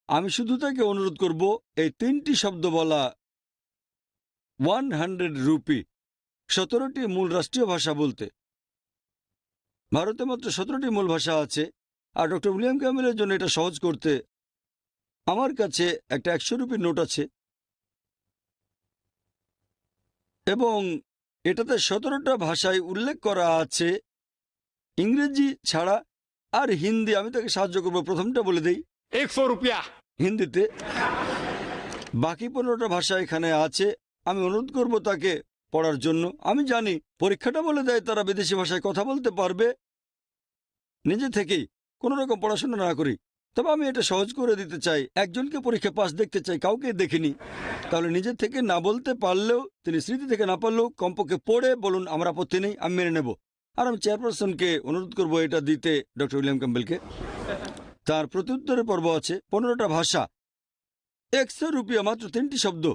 আমি শুধু তাকে অনুরোধ করব এই 3টি শব্দ বলা 100 রুপি, 17টি মূল রাষ্ট্রীয় ভাষা বলতে। ভারতে মাত্র 17টি মূল ভাষা আছে, আর ডক্টর উইলিয়াম ক্যাম্বেলের জন্য এটা সহজ করতে আমার কাছে একটা 100 রুপির নোট আছে, এবং এটাতে 17টা ভাষায় উল্লেখ করা আছে, ইংরেজি ছাড়া। আর হিন্দি, আমি তাকে সাহায্য করব, প্রথমটা বলে দেই। 100 रुपया। হিন্দিতে। বাকি 15টা ভাষা এখানে আছে। আমি অনুরোধ করব তাকে পড়ার জন্য। আমি জানি পরীক্ষাটা বলে দেয় তারা বিদেশি ভাষায় কথা বলতে পারবে নিজে থেকেই, কোনো রকম পড়াশোনা না করি। তবে আমি এটা সহজ করে দিতে চাই। একজনকে পরীক্ষা পাস দেখতে চাই, কাউকে দেখিনি। তাহলে নিজে থেকে না বলতে পারলেও, তিনি স্মৃতি থেকে না পারলেও, কমপক্ষে পড়ে বলুন, আমার আপত্তি নেই, আমি মেনে নেব। আর আমি চেয়ারপারসনকে অনুরোধ করব এটা দিতে, ডক্টর উইলিয়াম ক্যাম্বেলকে। তার প্রত্যুত্তরের পর্ব আছে, 15টা ভাষা, 100 রুপিয়া, মাত্র 3টি শব্দ।